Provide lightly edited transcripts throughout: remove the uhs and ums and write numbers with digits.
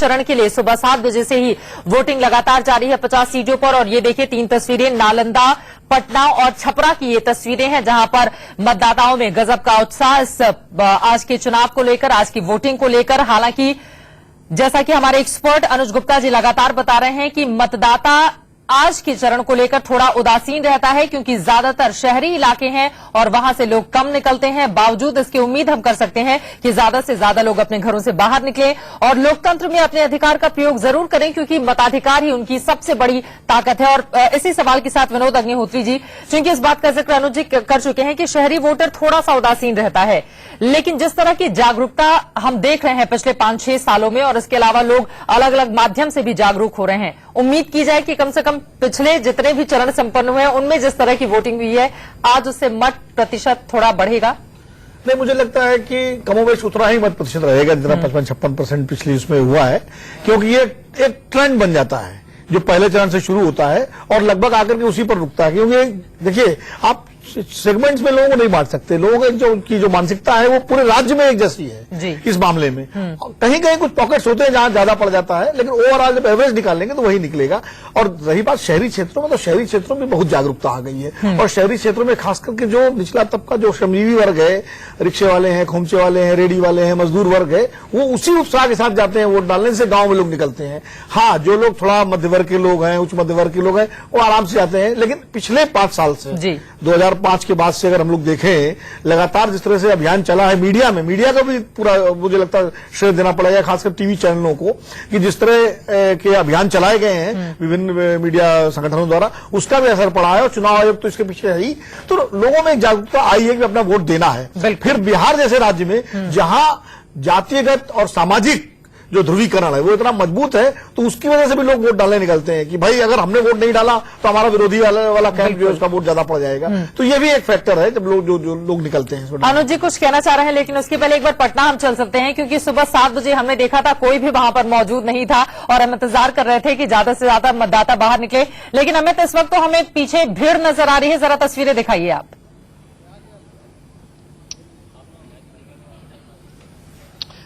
चरण के लिए सुबह 7 बजे से ही वोटिंग लगातार जारी है 50 सीटों पर। और ये देखिए 3 तस्वीरें नालंदा, पटना और छपरा की ये तस्वीरें हैं, जहां पर मतदाताओं में गजब का उत्साह इस आज के चुनाव को लेकर, आज की वोटिंग को लेकर। हालांकि जैसा कि हमारे एक्सपर्ट अनुज गुप्ता जी लगातार बता रहे हैं कि मतदाता आज के चरण को लेकर थोड़ा उदासीन रहता है, क्योंकि ज्यादातर शहरी इलाके हैं और वहां से लोग कम निकलते हैं। बावजूद इसकी उम्मीद हम कर सकते हैं कि ज्यादा से ज्यादा लोग अपने घरों से बाहर निकलें और लोकतंत्र में अपने अधिकार का प्रयोग जरूर करें, क्योंकि मताधिकार ही उनकी सबसे बड़ी ताकत है। और इसी सवाल के साथ विनोद अग्निहोत्री जी, क्योंकि इस बात का जिक्र अनुज जी कर चुके हैं कि शहरी वोटर थोड़ा सा उदासीन रहता है, लेकिन जिस तरह की जागरूकता हम देख रहे हैं पिछले 5-6 सालों में, और इसके अलावा लोग अलग अलग माध्यम से भी जागरूक हो रहे हैं, उम्मीद की जाए कि कम से कम पिछले जितने भी चरण संपन्न हुए हैं उनमें जिस तरह की वोटिंग हुई है, आज उससे मत प्रतिशत थोड़ा बढ़ेगा। नहीं, मुझे लगता है कि कमोबेश उतना ही मत प्रतिशत रहेगा जितना 55-56% पिछली उसमें हुआ है, क्योंकि ये एक ट्रेंड बन जाता है जो पहले चरण से शुरू होता है और लगभग आकर के उसी पर रुकता है। क्योंकि देखिए, आप सेगमेंट्स में लोगों को नहीं बांट सकते। लोगों की जो मानसिकता है वो पूरे राज्य में एक जैसी है इस मामले में। कहीं कहीं कुछ पॉकेट्स होते हैं जहां ज्यादा पड़ जाता है, लेकिन ओवरऑल जब एवरेज निकालेंगे तो वही निकलेगा। और रही बात शहरी क्षेत्रों में, तो शहरी क्षेत्रों में बहुत जागरूकता आ गई है। और शहरी क्षेत्रों में खास करके जो निचला तबका, जो श्रमजीवी वर्ग है, रिक्शे वाले हैं, खोमचे वाले हैं, रेडी वाले हैं, मजदूर वर्ग है, वो उसी उत्साह के साथ जाते हैं वोट डालने से। गांव में लोग निकलते हैं। हाँ, जो लोग थोड़ा मध्य वर्ग के लोग हैं, उच्च मध्य वर्ग के लोग हैं, वो आराम से जाते हैं। लेकिन पिछले 5 साल से 2005 के बाद से अगर हम लोग देखें, लगातार जिस तरह से अभियान चला है मीडिया को भी पूरा मुझे लगता है श्रेय देना पड़ेगा, खासकर टीवी चैनलों को, कि जिस तरह के अभियान चलाए गए हैं विभिन्न मीडिया संगठनों द्वारा, उसका भी असर पड़ा है। और चुनाव आयोग तो इसके पीछे है ही। तो लोगों में एक जागरूकता आई है कि अपना वोट देना है। फिर बिहार जैसे राज्य में जहां जातीयगत और सामाजिक जो ध्रुवीकरण है वो इतना मजबूत है, तो उसकी वजह से भी लोग वोट डालने निकलते हैं कि भाई अगर हमने वोट नहीं डाला तो हमारा विरोधी वाला कैंप जो है उसका वोट ज्यादा पड़ जाएगा। तो ये भी एक फैक्टर है जब लोग जो लोग निकलते हैं। अनुज जी कुछ कहना चाह रहे हैं, लेकिन उसके पहले एक बार पटना हम चल सकते हैं, क्योंकि सुबह 7 बजे हमने देखा था कोई भी वहां पर मौजूद नहीं था और हम इंतजार कर रहे थे कि ज्यादा से ज्यादा मतदाता बाहर निकले। लेकिन अमित, इस वक्त तो हमें पीछे भीड़ नजर आ रही है, जरा तस्वीरें दिखाइए आप।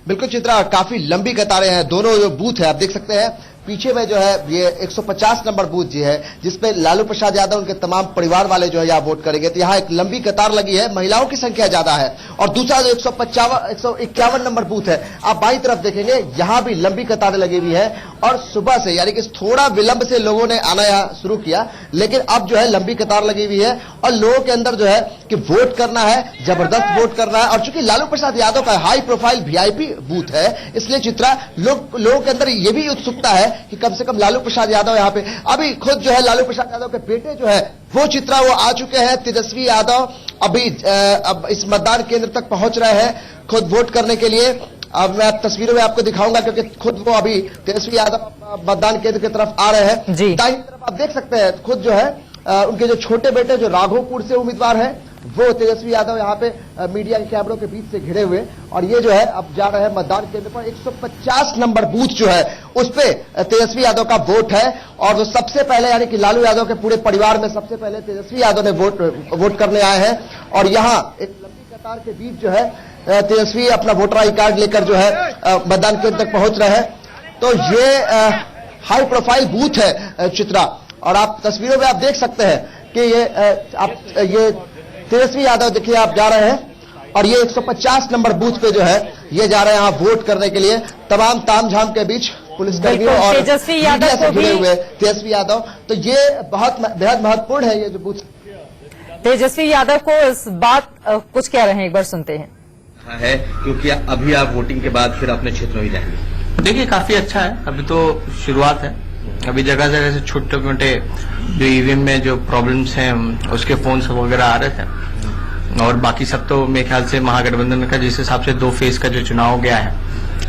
बिल्कुल चित्रा, काफी लंबी कतारें हैं। दोनों जो बूथ है आप देख सकते हैं पीछे में जो है ये 150 नंबर बूथ जी है, जिसपे लालू प्रसाद यादव उनके तमाम परिवार वाले जो है यहाँ वोट करेंगे। तो यहाँ एक लंबी कतार लगी है, महिलाओं की संख्या ज्यादा है। और दूसरा जो 151 नंबर बूथ है, आप बाईं तरफ देखेंगे, यहाँ भी लंबी कतारें लगी हुई है। और सुबह से यानी कि थोड़ा विलंब से लोगों ने आना यहाँ शुरू किया, लेकिन अब जो है लंबी कतार लगी हुई है और लोगों के अंदर जो है कि वोट करना है, जबरदस्त वोट करना है। और चूंकि लालू प्रसाद यादव का हाई प्रोफाइल VIP बूथ है, इसलिए चित्रा लोगों के अंदर ये भी उत्सुकता है कि कम से कम लालू प्रसाद यादव यहाँ पे, अभी खुद जो है लालू प्रसाद यादव के बेटे जो है वो चित्रा वो आ चुके हैं, तेजस्वी यादव अभी अब इस मतदान केंद्र तक पहुंच रहे हैं खुद वोट करने के लिए। अब मैं तस्वीरों में आपको दिखाऊंगा, क्योंकि खुद वो अभी तेजस्वी यादव मतदान केंद्र की तरफ आ रहे हैं। दाहिनी तरफ आप देख सकते हैं खुद जो है उनके जो छोटे बेटे जो राघोपुर से उम्मीदवार है वो तेजस्वी यादव यहाँ पे मीडिया के कैमरों के बीच से घिरे हुए, और ये जो है अब जा रहे हैं मतदान केंद्र पर। 150 नंबर बूथ जो है उस पे तेजस्वी यादव का वोट है। और जो सबसे पहले यानी कि लालू यादव के पूरे परिवार में सबसे पहले तेजस्वी यादव ने वोट करने आए हैं। और यहाँ एक लंबी कतार के बीच जो है तेजस्वी अपना वोटर आई कार्ड लेकर जो है मतदान केंद्र तक पहुंच रहे हैं। तो ये हाई प्रोफाइल बूथ है चित्रा, और आप तस्वीरों में आप देख सकते हैं कि ये तेजस्वी यादव देखिए आप जा रहे हैं और ये 150 नंबर बूथ पे जो है ये जा रहे हैं यहाँ वोट करने के लिए, तमाम तामझाम के बीच पुलिसकर्मियों और तेजस्वी यादव से जुड़े हुए तेजस्वी यादव। तो ये बहुत बेहद महत्वपूर्ण है ये जो बूथ। तेजस्वी यादव को इस बात कुछ कह रहे हैं, एक बार सुनते हैं। है क्योंकि अभी आप वोटिंग के बाद फिर अपने क्षेत्र में ही जाएंगे। देखिए काफी अच्छा है, अभी तो शुरुआत है। अभी जगह जगह से छोटे मोटे जो ईवीएम में जो प्रॉब्लम्स हैं उसके फोन वगैरह आ रहे थे, और बाकी सब तो मेरे ख्याल से महागठबंधन का जिस हिसाब से 2 फेज का जो चुनाव गया है,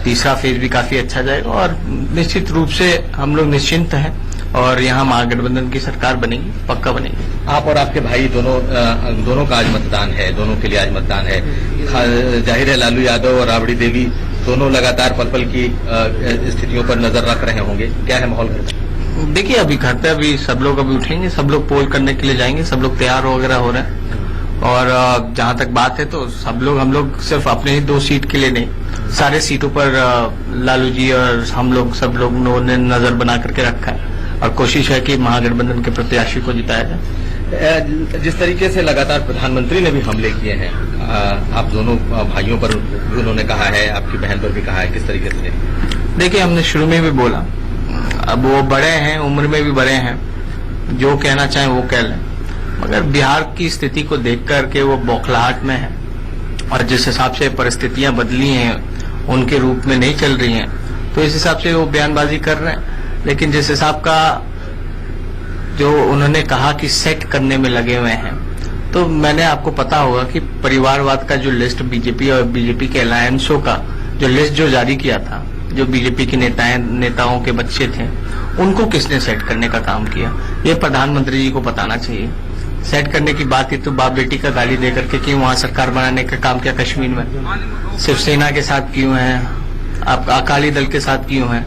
तीसरा फेज भी काफी अच्छा जाएगा। और निश्चित रूप से हम लोग निश्चिंत हैं और यहाँ महागठबंधन की सरकार बनेगी, पक्का बनेगी। आप और आपके भाई दोनों का आज मतदान है, दोनों के लिए आज मतदान है। जाहिर है लालू यादव और राबड़ी देवी दोनों लगातार पल पल की स्थितियों पर नजर रख रहे होंगे, क्या है माहौल? देखिए अभी घर पे अभी सब लोग अभी उठेंगे, सब लोग पोल करने के लिए जाएंगे, सब लोग तैयार वगैरह हो रहे हैं और जहां तक बात है तो हम लोग सिर्फ अपने ही 2 सीट के लिए नहीं, सारे सीटों पर लालू जी और हम लोग सब लोग ने नजर बना करके रखा है और कोशिश है कि महागठबंधन के प्रत्याशी को जिताया जाए। जिस तरीके से लगातार प्रधानमंत्री ने भी हमले किए हैं आप दोनों भाइयों पर भी उन्होंने कहा है, आपकी बहन पर भी कहा है, किस तरीके से? देखिए, हमने शुरू में भी बोला, अब वो बड़े हैं, उम्र में भी बड़े हैं, जो कहना चाहें वो कह लें, मगर बिहार की स्थिति को देख करके वो बौखलाहट में है और जिस हिसाब से परिस्थितियां बदली हैं उनके रूप में नहीं चल रही हैं, तो इस हिसाब से वो बयानबाजी कर रहे हैं। लेकिन जिस हिसाब का जो उन्होंने कहा कि सेट करने में लगे हुए हैं, तो मैंने आपको पता होगा कि परिवारवाद का जो लिस्ट बीजेपी और बीजेपी के अलायंसों का जो लिस्ट जो जारी किया था, जो बीजेपी के नेताओं के बच्चे थे, उनको किसने सेट करने का काम किया, ये प्रधानमंत्री जी को बताना चाहिए। सेट करने की बात ही तो बाप बेटी का गाली दे करके क्यों वहां सरकार बनाने का काम किया कश्मीर में, शिवसेना के साथ क्यों है, आप अकाली दल के साथ क्यों है,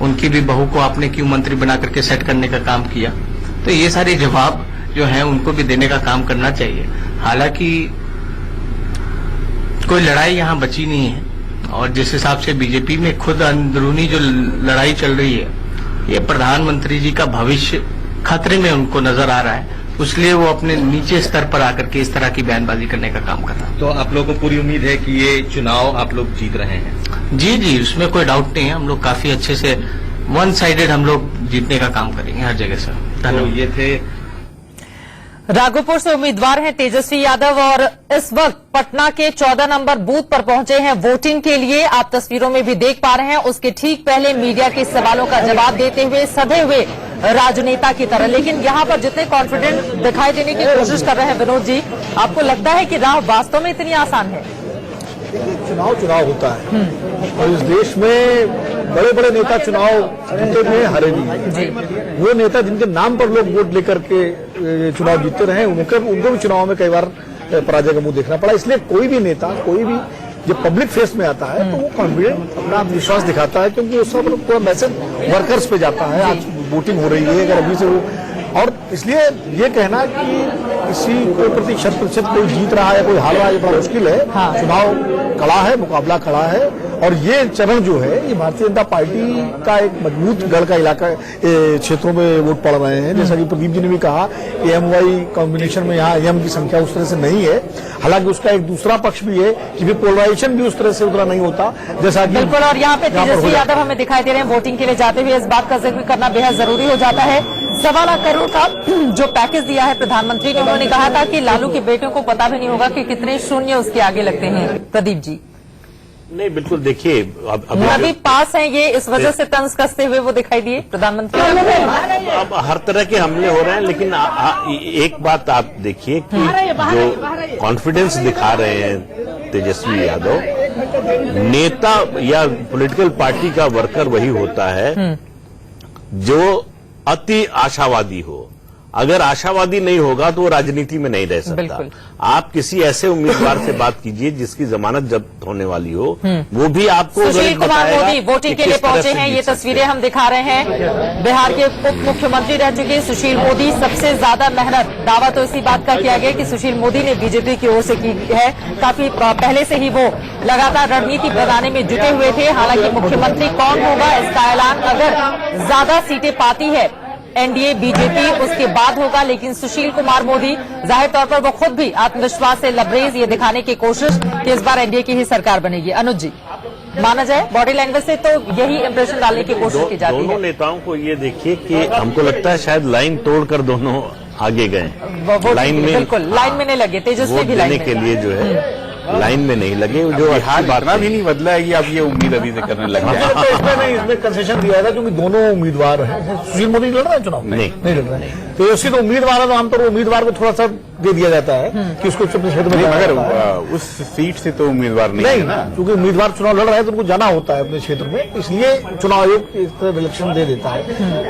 उनकी भी बहू को आपने क्यों मंत्री बना करके सेट करने का काम किया। तो ये सारे जवाब जो है उनको भी देने का काम करना चाहिए। हालांकि कोई लड़ाई यहाँ बची नहीं है और जिस हिसाब से बीजेपी में खुद अंदरूनी जो लड़ाई चल रही है, ये प्रधानमंत्री जी का भविष्य खतरे में उनको नजर आ रहा है, इसलिए वो अपने नीचे स्तर पर आकर के इस तरह की बयानबाजी करने का काम कर रहा है। तो आप लोगों को पूरी उम्मीद है कि ये चुनाव आप लोग जीत रहे हैं? जी जी, उसमें कोई डाउट नहीं है। हम लोग काफी अच्छे से वन साइडेड हम लोग जीतने का काम करेंगे हर जगह से। तो ये थे राघोपुर से उम्मीदवार हैं तेजस्वी यादव और इस वक्त पटना के 14 नंबर बूथ पर पहुंचे हैं वोटिंग के लिए। आप तस्वीरों में भी देख पा रहे हैं, उसके ठीक पहले मीडिया के सवालों का जवाब देते हुए सधे हुए राजनेता की तरह। लेकिन यहां पर जितने कॉन्फिडेंट दिखाई देने की कोशिश कर रहे हैं विनोद जी, आपको लगता है कि राह वास्तव में इतनी आसान है? चुनाव होता है और इस देश में बड़े बड़े नेता चुनाव जीते भी हैं, हारे भी हैं। वो नेता जिनके नाम पर लोग वोट लेकर के चुनाव जीतते रहे, उनको भी चुनाव में कई बार पराजय का मुंह देखना पड़ा। इसलिए कोई भी नेता, कोई भी जब पब्लिक फेस में आता है तो वो कॉन्फिडेंट, अपना विश्वास दिखाता है, क्योंकि वो सब पूरा मैसेज वर्कर्स पे जाता है। आज वोटिंग हो रही है, अगर अभी से वो, और इसलिए ये कहना कि किसी को प्रति 100% कोई जीत रहा है कोई हार रहा है, ये बड़ा मुश्किल है। हाँ। चुनाव कड़ा है, मुकाबला कड़ा है और ये चरण जो है ये भारतीय जनता पार्टी का एक मजबूत गढ़ का इलाका क्षेत्रों में वोट पड़ रहे हैं। जैसा कि प्रदीप जी ने भी कहा कि एम-वाई कॉम्बिनेशन में यहाँ एम की संख्या उस तरह से नहीं है। हालांकि उसका एक दूसरा पक्ष भी है कि पोलराइजेशन भी उस तरह से उतना नहीं होता जैसा कि बिल्कुल। और यहाँ पे तेजस्वी यादव हमें दिखाई दे रहे हैं वोटिंग के लिए जाते हुए। इस बात का जिक्र करना बेहद जरूरी हो जाता है। 1.25 लाख करोड़ का जो पैकेज दिया है प्रधानमंत्री ने, उन्होंने कहा था कि लालू के बेटों को पता भी नहीं होगा कि कितने शून्य उसके आगे लगते हैं। प्रदीप जी। नहीं, बिल्कुल। देखिए, अभी पास है ये, इस वजह से तंज कसते हुए वो दिखाई दिए प्रधानमंत्री। अब हर तरह के हमले हो रहे हैं, लेकिन एक बात आप देखिए कि जो कॉन्फिडेंस दिखा रहे हैं तेजस्वी यादव, नेता या पॉलिटिकल पार्टी का वर्कर वही होता है जो अति आशावादी हो। अगर आशावादी नहीं होगा तो वो राजनीति में नहीं रह सकता। आप किसी ऐसे उम्मीदवार से बात कीजिए जिसकी जमानत जब्त होने वाली हो, वो भी आपको सुशील कुमार मोदी वोटिंग के लिए पहुंचे हैं। ये तस्वीरें हम दिखा रहे हैं। बिहार के उप मुख्यमंत्री रह चुके सुशील मोदी, सबसे ज्यादा मेहनत, दावा तो इसी बात का किया गया कि सुशील मोदी ने बीजेपी की ओर से की है। काफी पहले से ही वो लगातार रणनीति बनाने में जुटे हुए थे। हालांकि मुख्यमंत्री कौन होगा इसका ऐलान अगर ज्यादा सीटें पाती है एनडीए बीजेपी उसके बाद होगा। लेकिन सुशील कुमार मोदी जाहिर तौर पर वो खुद भी आत्मविश्वास से लबरेज ये दिखाने की कोशिश कि इस बार एनडीए की ही सरकार बनेगी। अनुज जी, माना जाए बॉडी लैंग्वेज से तो यही इंप्रेशन डालने की कोशिश की जाती है। दोनों नेताओं को ये देखिए कि हमको लगता है शायद लाइन तोड़कर दोनों आगे गए। लाइन में, बिल्कुल लाइन में नहीं लगे। तेजस्वी भी लाइन के लिए जो है लाइन में नहीं लगे। जो बिहार इतना भी नहीं बदला है कि आप ये उम्मीद अभी से करने लग गए। इसमें कंसेशन दिया था क्योंकि दोनों उम्मीदवार हैं। सुशील मोदी लड़ रहे हैं चुनाव? नहीं लड़ रहे हैं। तो उसकी तो उम्मीदवार है, तो आमतौर पर उम्मीदवार को थोड़ा सा दे दिया जाता है कि उसको अपने क्षेत्र में, मगर उस सीट से तो उम्मीदवार नहीं है ना, क्योंकि उम्मीदवार चुनाव लड़ रहा है तो उनको जाना होता है अपने क्षेत्र में, इसलिए चुनाव आयोग इस तरह इलेक्शन दे देता है।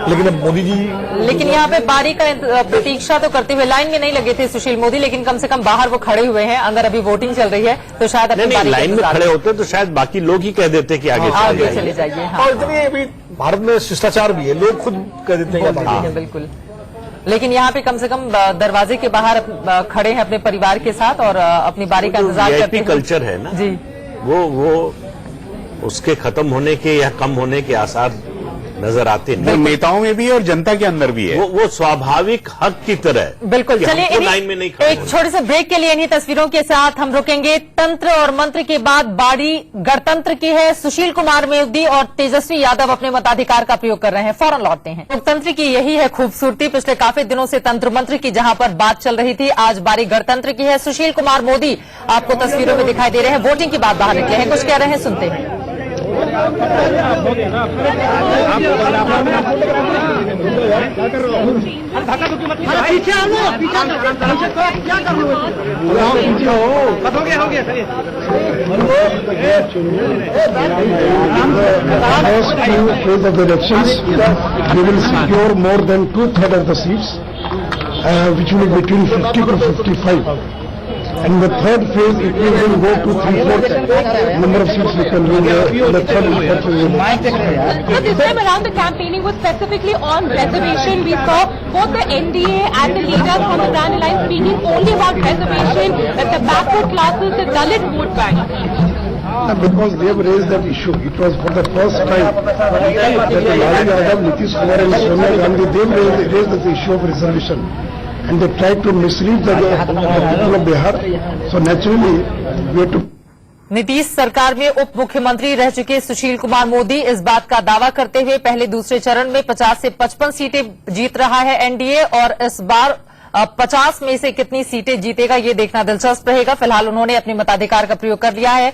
लेकिन अब मोदी जी, लेकिन यहाँ पे बारी का प्रतीक्षा तो करते हुए लाइन में नहीं लगे थे सुशील मोदी, लेकिन कम से कम बाहर वो खड़े हुए हैं। अगर अभी वोटिंग चल रही है तो शायद लाइन में खड़े होते तो शायद बाकी लोग ही कह देते कि आगे चले जाइए। और इतनी अभी भारत में शिष्टाचार भी है, लोग खुद कह देते हैं। बिल्कुल। लेकिन यहाँ पे कम से कम दरवाजे के बाहर खड़े हैं अपने परिवार के साथ और अपनी बारी का इंतजार करते हैं। कल्चर है ना जी, वो उसके खत्म होने के या कम होने के आसार नजर आते वो नहीं। नेताओं में भी है और जनता के अंदर भी है। वो स्वाभाविक हक की तरह है। बिल्कुल। कि चलिए हमको लाइन में नहीं खड़े एक होना। छोटे से ब्रेक के लिए इन्हीं तस्वीरों के साथ हम रुकेंगे। तंत्र और मंत्र के बाद बारी गणतंत्र की है। सुशील कुमार मोदी और तेजस्वी यादव अपने मताधिकार का प्रयोग कर रहे हैं। फौरन लौटते हैं। लोकतंत्र की यही है खूबसूरती। पिछले काफी दिनों से तंत्र मंत्र की जहां पर बात चल रही थी, आज बारी गणतंत्र की है। सुशील कुमार मोदी आपको तस्वीरों में दिखाई दे रहे हैं। वोटिंग के बाद बाहर निकले हैं, कुछ कह रहे हैं, सुनते हैं। First two phase of the elections, we will secure more than 2/3 of the seats, which will be between 50 to 55. And the third phase, it will go to 3/4 number of seats we can win the third and fourth phase. So this time around the campaigning was specifically on reservation. We saw both the NDA and the leaders from the Grand Alliance speaking only about reservation, that the backward classes, the Dalit vote bank. Because they have raised that issue. It was for the first time that Lalu Yadav, Nitish Kumar and Sonia Gandhi, they raised the issue of reservation. And they tried to mislead the people of Bihar. So naturally, we have to. Nitish सरकार में उप मुख्यमंत्री रह चुके सुशील कुमार मोदी इस बात का दावा करते हुए पहले दूसरे चरण में 50 से 55 सीटें जीत रहा है एनडीए, और इस बार 50 में से कितनी सीटें जीतेगा ये देखना दिलचस्प रहेगा। फिलहाल उन्होंने अपने मताधिकार का प्रयोग कर लिया है।